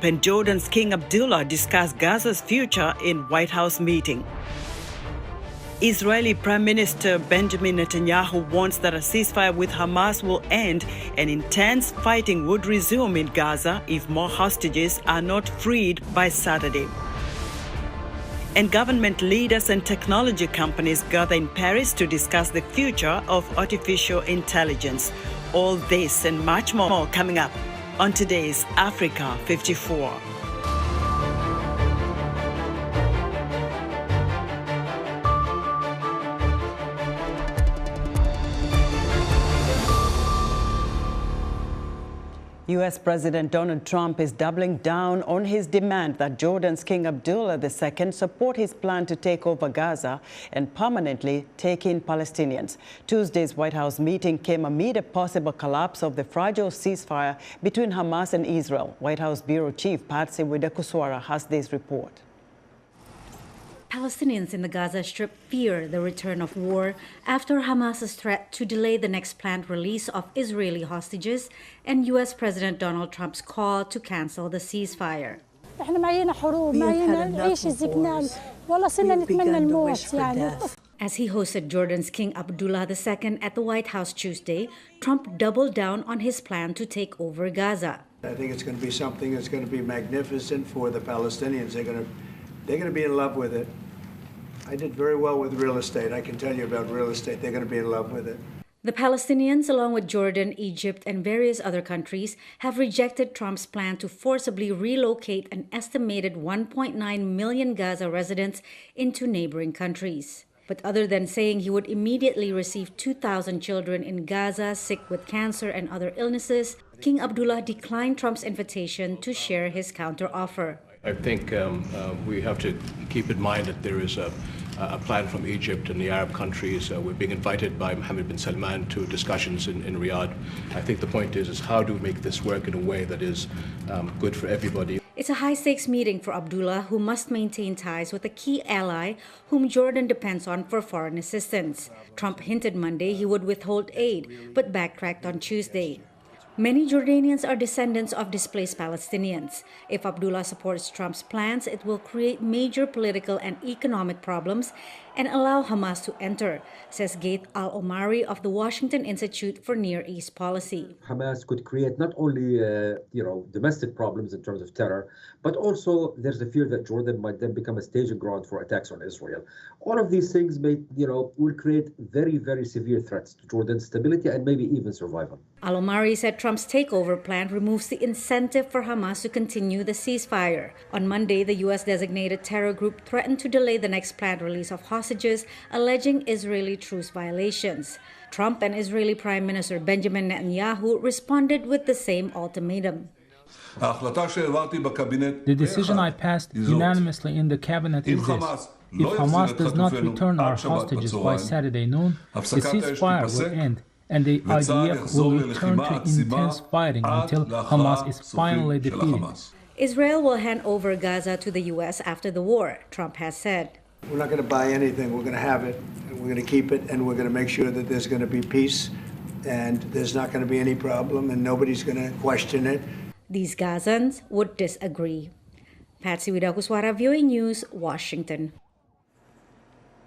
And Jordan's King Abdullah discussed Gaza's future in White House meeting. Israeli Prime Minister Benjamin Netanyahu warns that a ceasefire with Hamas will end and intense fighting would resume in Gaza if more hostages are not freed by Saturday. And government leaders and technology companies gather in Paris to discuss the future of artificial intelligence. All this and much more coming up on today's Africa 54. U.S. President Donald Trump is doubling down on his demand that Jordan's King Abdullah II support his plan to take over Gaza and permanently take in Palestinians. Tuesday's White House meeting came amid a possible collapse of the fragile ceasefire between Hamas and Israel. White House Bureau Chief Patsy Widakuswara has this report. Palestinians in the Gaza Strip fear the return of war after Hamas's threat to delay the next planned release of Israeli hostages and U.S. President Donald Trump's call to cancel the ceasefire. As he hosted Jordan's King Abdullah II at the White House Tuesday, Trump doubled down on his plan to take over Gaza. I think it's going to be something that's going to be magnificent for the Palestinians. They're going to be in love with it. I did very well with real estate. I can tell you about real estate. They're going to be in love with it. The Palestinians, along with Jordan, Egypt, and various other countries, have rejected Trump's plan to forcibly relocate an estimated 1.9 million Gaza residents into neighboring countries. But other than saying he would immediately receive 2,000 children in Gaza sick with cancer and other illnesses, King Abdullah declined Trump's invitation to share his counteroffer. I think we have to keep in mind that there is a plan from Egypt and the Arab countries. We're being invited by Mohammed bin Salman to discussions in Riyadh. I think the point is how do we make this work in a way that is good for everybody. It's a high-stakes meeting for Abdullah, who must maintain ties with a key ally whom Jordan depends on for foreign assistance. Trump hinted Monday he would withhold aid, but backtracked on Tuesday. Many Jordanians are descendants of displaced Palestinians. If Abdullah supports Trump's plans, it will create major political and economic problems and allow Hamas to enter, says Gaith Al-Omari of the Washington Institute for Near East Policy. Hamas could create not only domestic problems in terms of terror, but also there's a fear that Jordan might then become a staging ground for attacks on Israel. All of these things will create very, very severe threats to Jordan's stability and maybe even survival. Al-Omari said Trump's takeover plan removes the incentive for Hamas to continue the ceasefire. On Monday, the U.S. designated terror group threatened to delay the next planned release of hostages, alleging Israeli truce violations. Trump and Israeli Prime Minister Benjamin Netanyahu responded with the same ultimatum. The decision I passed unanimously in the cabinet is this. If Hamas does not return our hostages by Saturday noon, the ceasefire will end, and the IDF will return to intense fighting until Hamas is finally defeated. Israel will hand over Gaza to the U.S. after the war, Trump has said. We're not going to buy anything. We're going to have it, and we're going to keep it, and we're going to make sure that there's going to be peace, and there's not going to be any problem, and nobody's going to question it. These Gazans would disagree. Patsy Widakuswara, VOA News, Washington.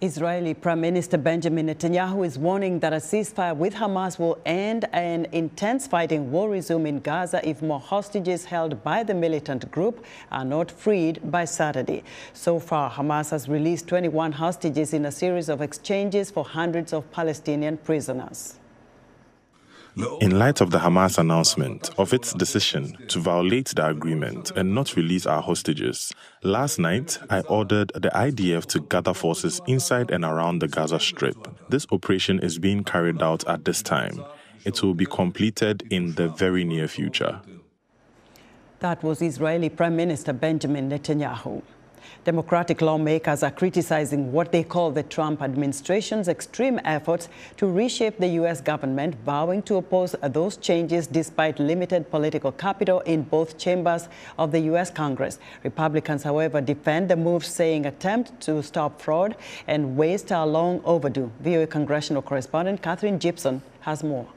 Israeli Prime Minister Benjamin Netanyahu is warning that a ceasefire with Hamas will end and intense fighting will resume in Gaza if more hostages held by the militant group are not freed by Saturday. So far, Hamas has released 21 hostages in a series of exchanges for hundreds of Palestinian prisoners. In light of the Hamas announcement of its decision to violate the agreement and not release our hostages, last night I ordered the IDF to gather forces inside and around the Gaza Strip. This operation is being carried out at this time. It will be completed in the very near future. That was Israeli Prime Minister Benjamin Netanyahu. Democratic lawmakers are criticizing what they call the Trump administration's extreme efforts to reshape the U.S. government, vowing to oppose those changes despite limited political capital in both chambers of the U.S. Congress. Republicans, however, defend the move, saying attempt to stop fraud and waste are long overdue. VOA congressional correspondent Catherine Gibson has more.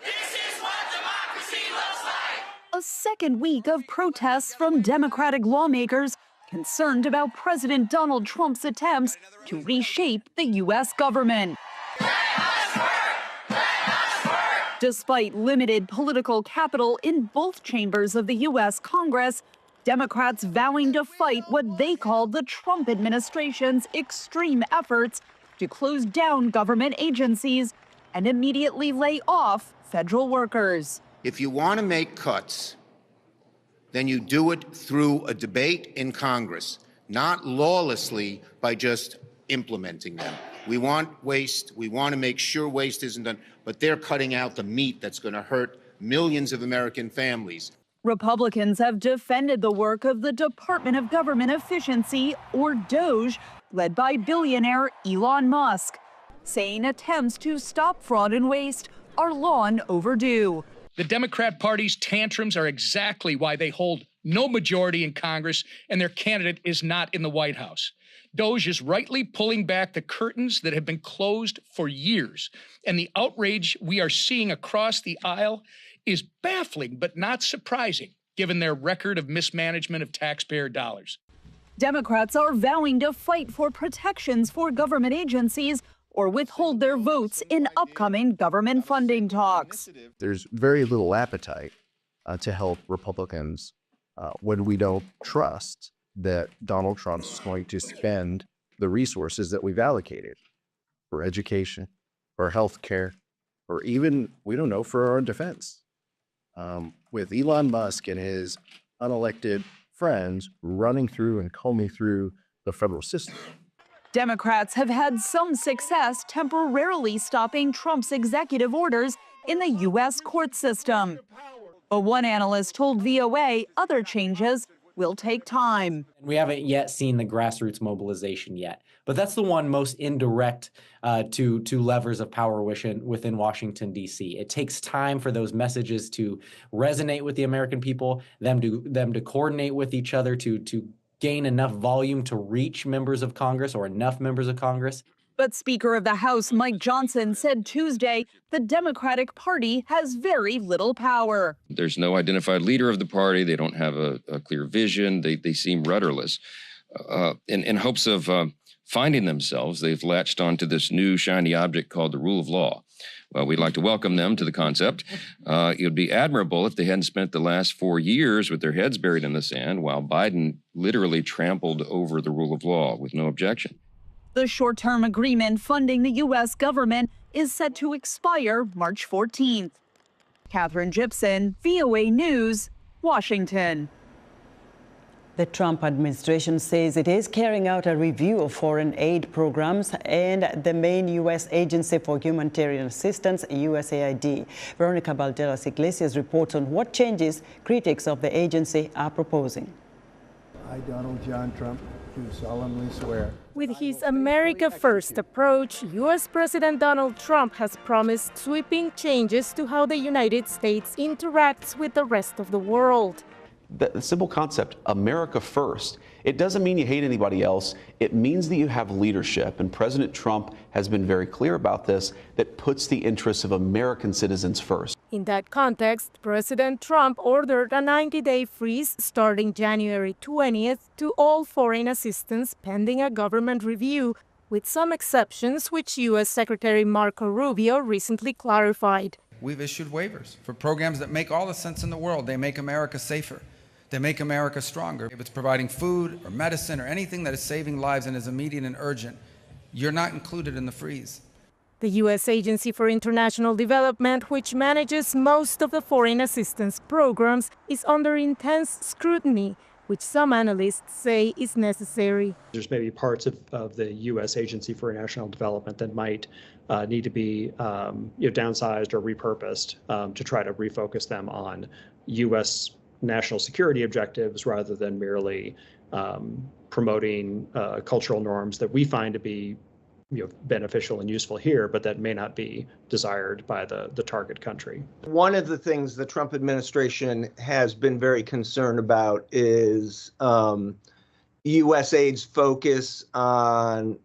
This is what democracy looks like. second week of protests from Democratic lawmakers concerned about President Donald Trump's attempts to reshape the U.S. government. Despite limited political capital in both chambers of the U.S. Congress, Democrats vowing to fight what they call the Trump administration's extreme efforts to close down government agencies and immediately lay off federal workers. If you want to make cuts, then you do it through a debate in Congress, not lawlessly by just implementing them. We want waste. We want to make sure waste isn't done, but they're cutting out the meat that's going to hurt millions of American families. Republicans have defended the work of the Department of Government Efficiency, or DOGE, led by billionaire Elon Musk, saying attempts to stop fraud and waste are long overdue. The Democrat Party's tantrums are exactly why they hold no majority in Congress and their candidate is not in the White House. DOGE is rightly pulling back the curtains that have been closed for years, and the outrage we are seeing across the aisle is baffling but not surprising, given their record of mismanagement of taxpayer dollars. Democrats are vowing to fight for protections for government agencies or withhold their votes in upcoming government funding talks. There's very little appetite to help Republicans when we don't trust that Donald Trump's going to spend the resources that we've allocated for education, for health care, or even, we don't know, for our defense. With Elon Musk and his unelected friends running through and combing through the federal system. Democrats have had some success temporarily stopping Trump's executive orders in the U.S. court system. But one analyst told VOA other changes will take time. We haven't yet seen the grassroots mobilization yet, but that's the one most indirect to levers of power within Washington, D.C. It takes time for those messages to resonate with the American people, them to coordinate with each other, to gain enough volume to reach members of Congress or enough members of Congress. But Speaker of the House Mike Johnson said Tuesday the Democratic Party has very little power. There's no identified leader of the party. They don't have a clear vision. They seem rudderless. In hopes of finding themselves, they've latched onto this new shiny object called the rule of law. Well, we'd like to welcome them to the concept. It would be admirable if they hadn't spent the last 4 years with their heads buried in the sand while Biden literally trampled over the rule of law with no objection. The short-term agreement funding the U.S. government is set to expire March 14th. Catherine Gibson, VOA News, Washington. The Trump administration says it is carrying out a review of foreign aid programs and the main U.S. Agency for Humanitarian Assistance, USAID. Veronica Balderas-Iglesias reports on what changes critics of the agency are proposing. I, Donald John Trump, do solemnly swear. With his America First approach, U.S. President Donald Trump has promised sweeping changes to how the United States interacts with the rest of the world. The simple concept, America First, it doesn't mean you hate anybody else. It means that you have leadership, and President Trump has been very clear about this, that puts the interests of American citizens first. In that context, President Trump ordered a 90-day freeze starting January 20th to all foreign assistance pending a government review, with some exceptions which U.S. Secretary Marco Rubio recently clarified. We've issued waivers for programs that make all the sense in the world. They make America safer. They make America stronger. If it's providing food or medicine or anything that is saving lives and is immediate and urgent, you're not included in the freeze. The U.S. Agency for International Development, which manages most of the foreign assistance programs, is under intense scrutiny, which some analysts say is necessary. There's maybe parts of the U.S. Agency for International Development that might need to be downsized or repurposed to try to refocus them on U.S. national security objectives rather than merely promoting cultural norms that we find to be beneficial and useful here, but that may not be desired by the target country. One of the things the Trump administration has been very concerned about is USAID's focus on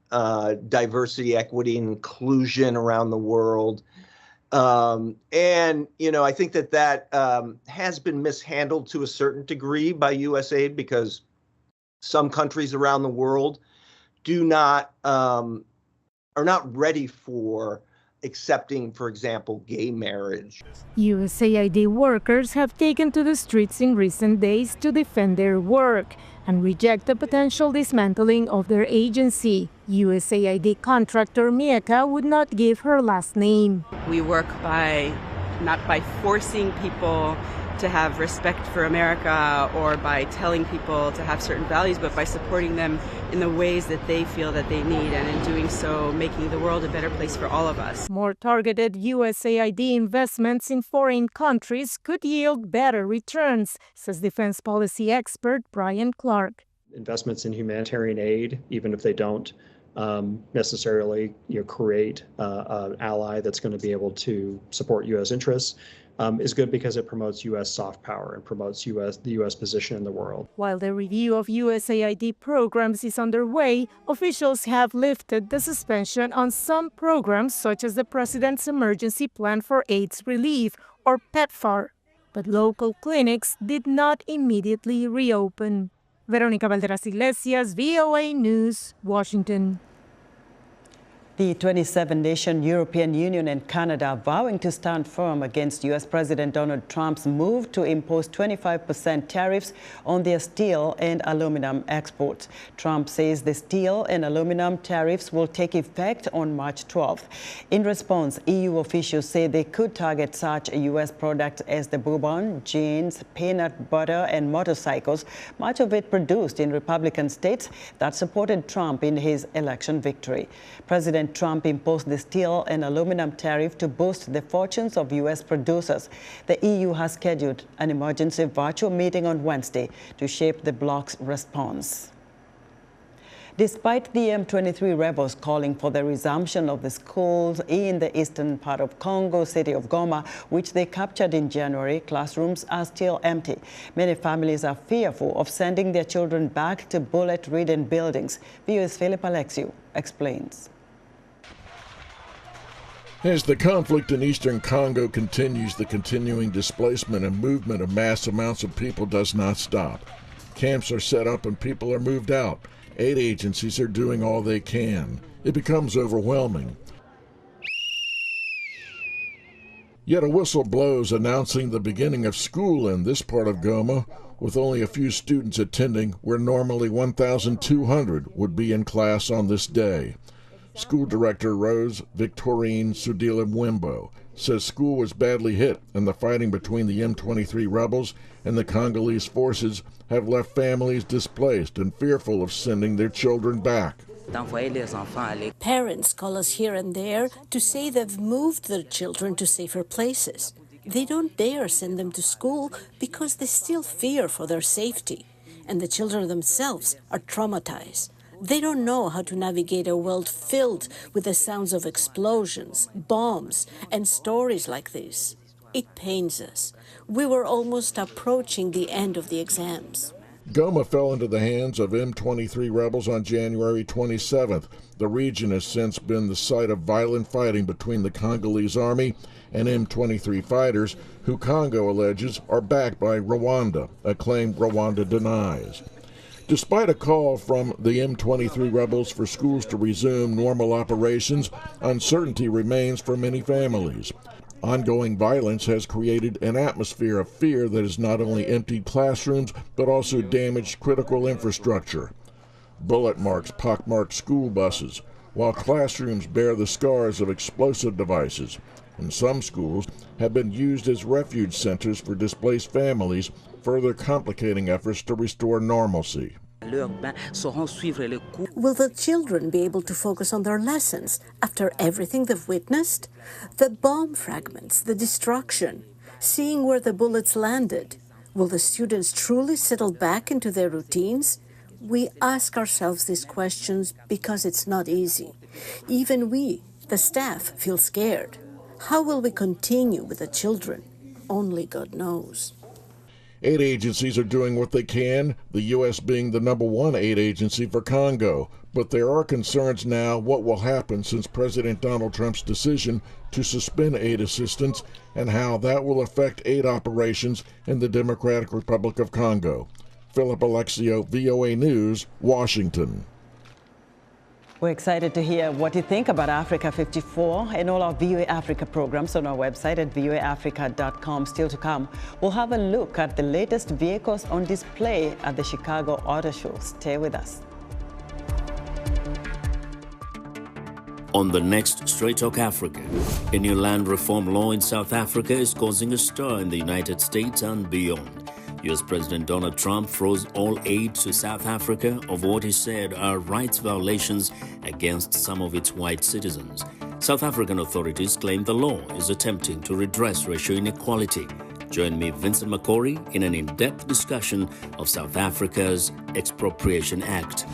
diversity, equity, and inclusion around the world. And, I think that has been mishandled to a certain degree by U.S. aid, because some countries around the world are not ready for accepting, for example, gay marriage. USAID workers have taken to the streets in recent days to defend their work and reject the potential dismantling of their agency. USAID contractor Mieka would not give her last name. We work not by forcing people to have respect for America or by telling people to have certain values, but by supporting them in the ways that they feel that they need, and in doing so, making the world a better place for all of us. More targeted USAID investments in foreign countries could yield better returns, says defense policy expert Brian Clark. Investments in humanitarian aid, even if they don't necessarily create an ally that's going to be able to support U.S. interests, is good because it promotes U.S. soft power and promotes the U.S. position in the world. While the review of USAID programs is underway, officials have lifted the suspension on some programs, such as the President's Emergency Plan for AIDS Relief, or PEPFAR. But local clinics did not immediately reopen. Veronica Valderas Iglesias, VOA News, Washington. The 27-nation European Union and Canada are vowing to stand firm against U.S. President Donald Trump's move to impose 25% tariffs on their steel and aluminum exports. Trump says the steel and aluminum tariffs will take effect on March 12th. In response, EU officials say they could target such U.S. products as the bourbon, jeans, peanut butter, and motorcycles, much of it produced in Republican states that supported Trump in his election victory. President Trump imposed the steel and aluminum tariff to boost the fortunes of U.S. producers. The EU has scheduled an emergency virtual meeting on Wednesday to shape the bloc's response. Despite the M23 rebels calling for the resumption of the schools in the eastern part of Congo city of Goma, which they captured in January, classrooms are still empty. Many families are fearful of sending their children back to bullet-ridden buildings. VOA's Philip Alexiou explains. As the conflict in eastern Congo continues, the continuing displacement and movement of mass amounts of people does not stop. Camps are set up and people are moved out. Aid agencies are doing all they can. It becomes overwhelming. Yet a whistle blows announcing the beginning of school in this part of Goma, with only a few students attending where normally 1,200 would be in class on this day. School Director Rose Victorine Sudila Mwembo says school was badly hit, and the fighting between the M23 rebels and the Congolese forces have left families displaced and fearful of sending their children back. Parents call us here and there to say they've moved their children to safer places. They don't dare send them to school because they still fear for their safety, and the children themselves are traumatized. They don't know how to navigate a world filled with the sounds of explosions, bombs, and stories like this. It pains us. We were almost approaching the end of the exams. Goma fell into the hands of M23 rebels on January 27th. The region has since been the site of violent fighting between the Congolese army and M23 fighters, who Congo alleges are backed by Rwanda, a claim Rwanda denies. Despite a call from the M23 rebels for schools to resume normal operations, uncertainty remains for many families. Ongoing violence has created an atmosphere of fear that has not only emptied classrooms, but also damaged critical infrastructure. Bullet marks pockmarked school buses, while classrooms bear the scars of explosive devices. And some schools have been used as refuge centers for displaced families, further complicating efforts to restore normalcy. Will the children be able to focus on their lessons after everything they've witnessed? The bomb fragments, the destruction, seeing where the bullets landed. Will the students truly settle back into their routines? We ask ourselves these questions because it's not easy. Even we, the staff, feel scared. How will we continue with the children? Only God knows. Aid agencies are doing what they can, the U.S. being the #1 aid agency for Congo. But there are concerns now what will happen since President Donald Trump's decision to suspend aid assistance and how that will affect aid operations in the Democratic Republic of Congo. Philip Alexio, VOA News, Washington. We're excited to hear what you think about Africa 54 and all our VOA Africa programs on our website at voaafrica.com. Still to come, we'll have a look at the latest vehicles on display at the Chicago Auto Show. Stay with us. On the next Straight Talk Africa, a new land reform law in South Africa is causing a stir in the United States and beyond. U.S. President Donald Trump froze all aid to South Africa of what he said are rights violations against some of its white citizens. South African authorities claim the law is attempting to redress racial inequality. Join me, Vincent McCory, in an in-depth discussion of South Africa's Expropriation Act.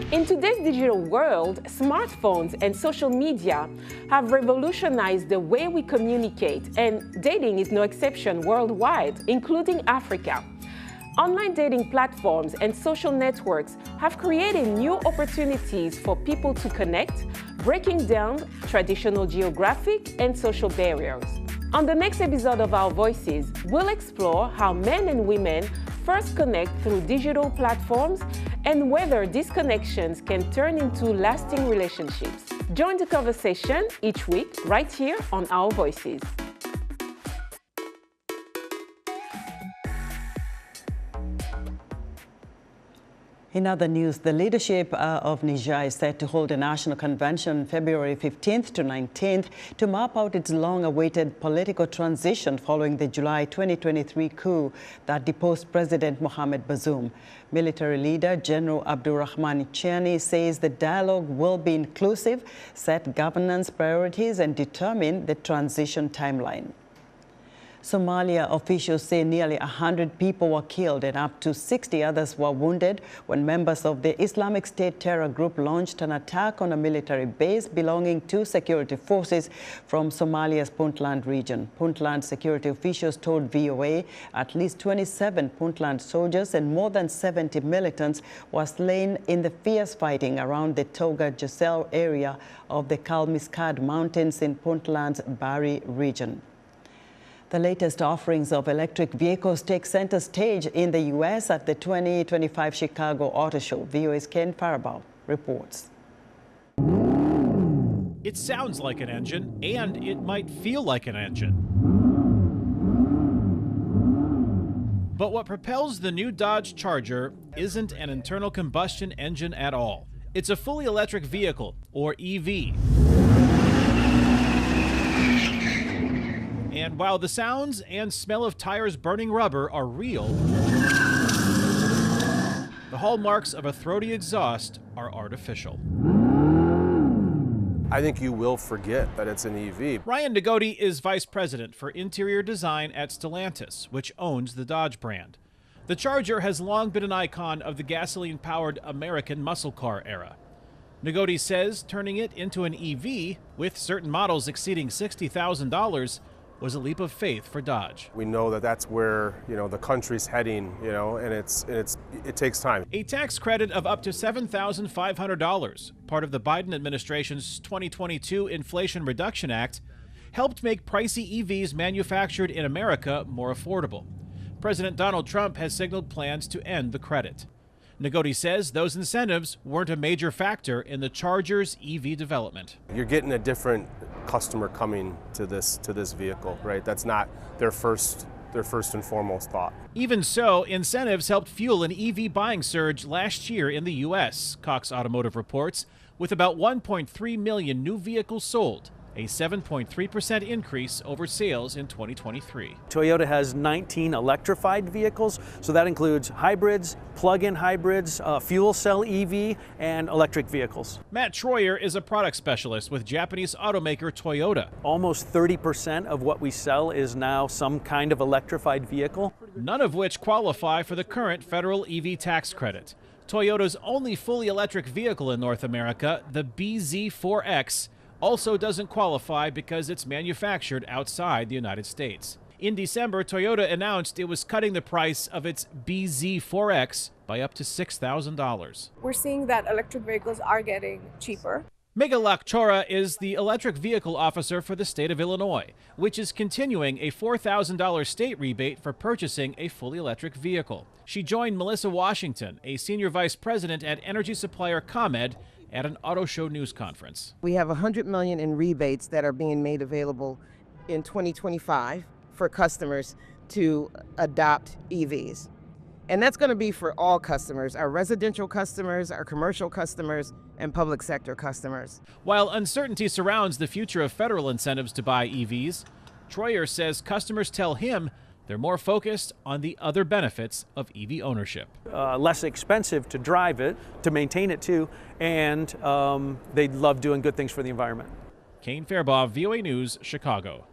In today's digital world, smartphones and social media have revolutionized the way we communicate, and dating is no exception worldwide, including Africa. Online dating platforms and social networks have created new opportunities for people to connect, breaking down traditional geographic and social barriers. On the next episode of Our Voices, we'll explore how men and women first connect through digital platforms and whether these connections can turn into lasting relationships. Join the conversation each week right here on Our Voices. In other news, the leadership of Niger is set to hold a national convention February 15th to 19th to map out its long-awaited political transition following the July 2023 coup that deposed President Mohamed Bazoum. Military leader General Abdurrahman Chiani says the dialogue will be inclusive, set governance priorities, and determine the transition timeline. Somalia officials say nearly 100 people were killed and up to 60 others were wounded when members of the Islamic State terror group launched an attack on a military base belonging to security forces from Somalia's Puntland region. Puntland security officials told VOA at least 27 Puntland soldiers and more than 70 militants were slain in the fierce fighting around the Toga Josel area of the Kalmiskad Mountains in Puntland's Bari region. The latest offerings of electric vehicles take center stage in the U.S. at the 2025 Chicago Auto Show. VOA's Ken Faribault reports. It sounds like an engine, and it might feel like an engine. But what propels the new Dodge Charger isn't an internal combustion engine at all. It's a fully electric vehicle, or EV. And while the sounds and smell of tires burning rubber are real, the hallmarks of a throaty exhaust are artificial. I think you will forget that it's an EV. Ryan Nagoti is vice president for interior design at Stellantis, which owns the Dodge brand. The Charger has long been an icon of the gasoline-powered American muscle car era. Nagoti says turning it into an EV, with certain models exceeding $60,000, was a leap of faith for Dodge. We know that that's where, the country's heading, and it takes time. A tax credit of up to $7,500, part of the Biden administration's 2022 Inflation Reduction Act, helped make pricey EVs manufactured in America more affordable. President Donald Trump has signaled plans to end the credit. Nagoti says those incentives weren't a major factor in the Charger's EV development. You're getting a different customer coming to this vehicle, right? That's not their first and foremost thought. Even so, incentives helped fuel an EV buying surge last year in the U.S., Cox Automotive reports, with about 1.3 million new vehicles sold a 7.3% increase over sales in 2023. Toyota has 19 electrified vehicles, so that includes hybrids, plug-in hybrids, fuel cell EV, and electric vehicles. Matt Troyer is a product specialist with Japanese automaker Toyota. Almost 30% of what we sell is now some kind of electrified vehicle, none of which qualify for the current federal EV tax credit. Toyota's only fully electric vehicle in North America, the BZ4X, also doesn't qualify because it's manufactured outside the United States. In December, Toyota announced it was cutting the price of its BZ4X by up to $6,000. We're seeing that electric vehicles are getting cheaper. Megha Lakchora is the electric vehicle officer for the state of Illinois, which is continuing a $4,000 state rebate for purchasing a fully electric vehicle. She joined Melissa Washington, a senior vice president at energy supplier ComEd, at an auto show news conference. We have $100 million in rebates that are being made available in 2025 for customers to adopt EVs. And that's going to be for all customers, our residential customers, our commercial customers, and public sector customers. While uncertainty surrounds the future of federal incentives to buy EVs, Troyer says customers tell him they're more focused on the other benefits of EV ownership. Less expensive to drive it, to maintain it too, and they love doing good things for the environment. Kane Fairbaugh, VOA News, Chicago.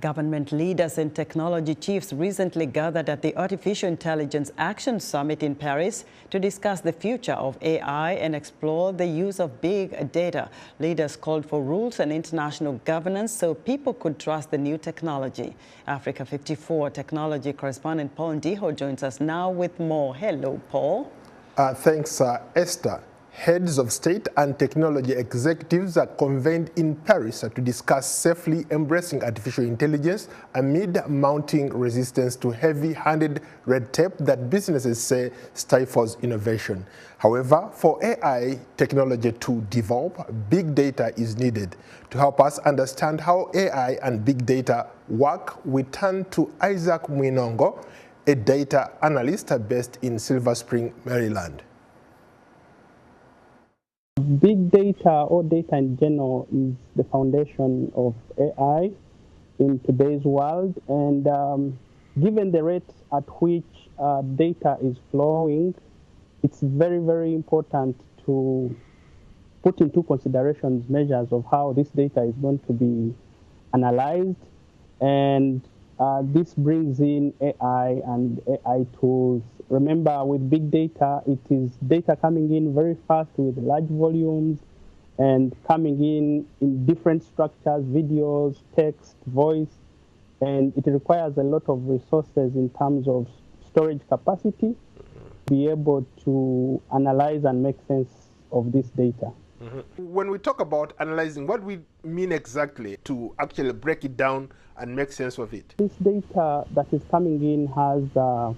Government leaders and technology chiefs recently gathered at the Artificial Intelligence Action Summit in Paris to discuss the future of AI and explore the use of big data. Leaders called for rules and international governance so people could trust the new technology. Africa 54 technology correspondent Paul Ndiho joins us now with more. Hello, Paul. Thanks, Esther. Heads of state and technology executives are convened in Paris to discuss safely embracing artificial intelligence amid mounting resistance to heavy-handed red tape that businesses say stifles innovation. However, for AI technology to develop, big data is needed. To help us understand how AI and big data work, we turn to Isaac Mwinongo, a data analyst based in Silver Spring, Maryland. Big data, or data in general, is the foundation of AI in today's world. And given the rate at which data is flowing, it's very, very important to put into considerations measures of how this data is going to be analyzed. And this brings in AI and AI tools. Remember, with big data, it is data coming in very fast with large volumes and coming in different structures, videos, text, voice, and it requires a lot of resources in terms of storage capacity to be able to analyze and make sense of this data. When we talk about analyzing, what do we mean exactly to actually break it down and make sense of it? This data that is coming in has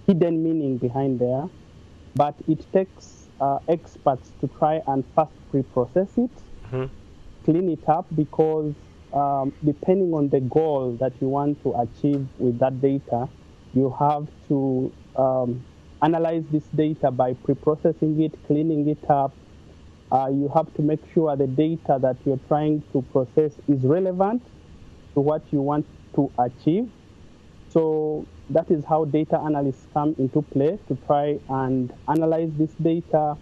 hidden meaning behind there, but it takes experts to try and first pre-process it, clean it up, because depending on the goal that you want to achieve with that data, you have to analyze this data by pre-processing it, cleaning it up. You have to make sure the data that you're trying to process is relevant to what you want to achieve. So that is how data analysts come into play, to try and analyze this data,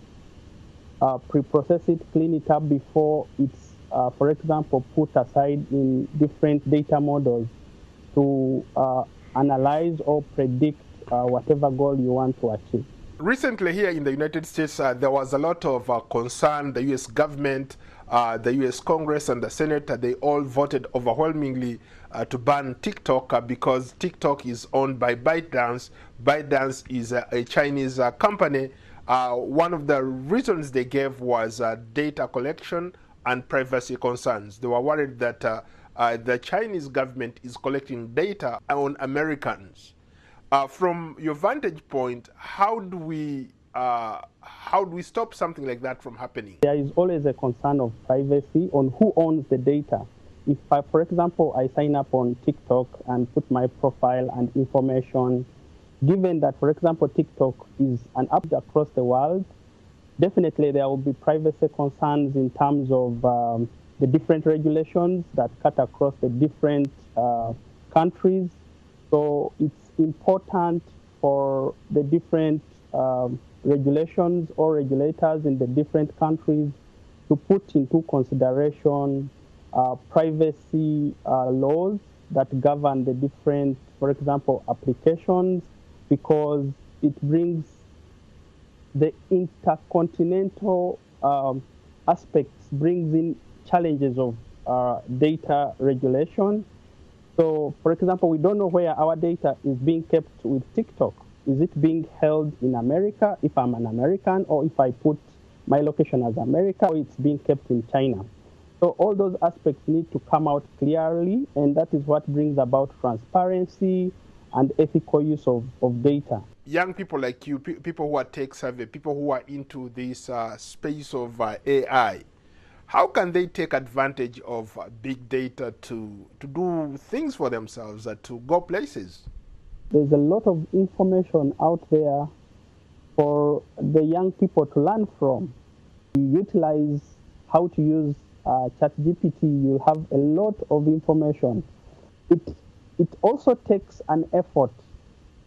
pre-process it, clean it up before it's, for example, put aside in different data models to analyze or predict whatever goal you want to achieve. Recently here in the United States, there was a lot of concern. The U.S. government, the U.S. Congress and the Senate, they all voted overwhelmingly to ban TikTok because TikTok is owned by ByteDance. ByteDance is a Chinese company. One of the reasons they gave was data collection and privacy concerns. They were worried that the Chinese government is collecting data on Americans. From your vantage point, how do we stop something like that from happening? There is always a concern of privacy on who owns the data. If, for example, I sign up on TikTok and put my profile and information, given that, for example, TikTok is an app across the world, definitely there will be privacy concerns in terms of the different regulations that cut across the different countries. So it's important for the different regulations or regulators in the different countries to put into consideration privacy laws that govern the different, for example, applications, because it brings the intercontinental aspects, brings in challenges of data regulation. So, for example, we don't know where our data is being kept with TikTok. Is it being held in America if I'm an American, or if I put my location as America, or it's being kept in China? So all those aspects need to come out clearly, and that is what brings about transparency and ethical use of data. Young people like you, people who are tech savvy, people who are into this space of AI, how can they take advantage of big data to do things for themselves, to go places? There's a lot of information out there for the young people to learn from. You utilize how to use ChatGPT, you have a lot of information. It also takes an effort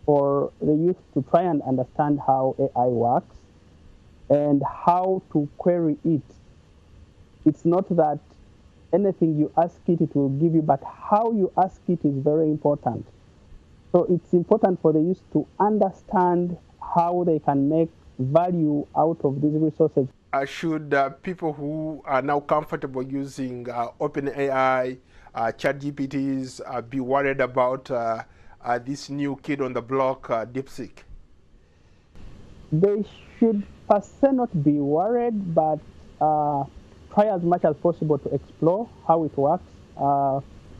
for the youth to try and understand how AI works and how to query it. It's not that anything you ask it, it will give you, but how you ask it is very important. So it's important for the youth to understand how they can make value out of these resources. Should people who are now comfortable using OpenAI, ChatGPTs, be worried about this new kid on the block, DeepSeek? They should per se not be worried, but try as much as possible to explore how it works.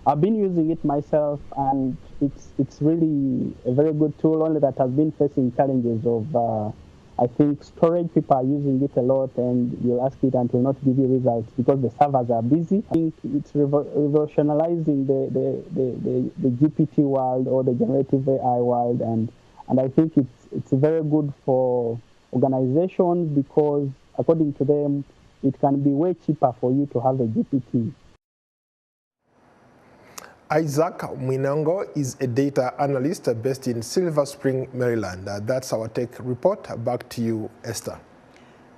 I've been using it myself, and it's really a very good tool, only that has been facing challenges of, I think, storage. People are using it a lot, and you'll ask it and it will not give you results because the servers are busy. I think it's revolutionizing the GPT world or the generative AI world, and I think it's very good for organizations because, according to them, it can be way cheaper for you to have a GPT. Isaac Mwinango is a data analyst based in Silver Spring, Maryland. That's our tech report. Back to you, Esther.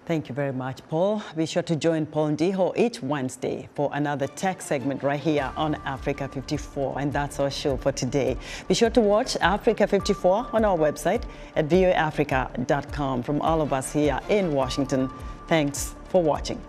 Thank you very much, Paul. Be sure to join Paul Ndiho each Wednesday for another tech segment right here on Africa 54. And that's our show for today. Be sure to watch Africa 54 on our website at voaafrica.com. From all of us here in Washington, thanks for watching.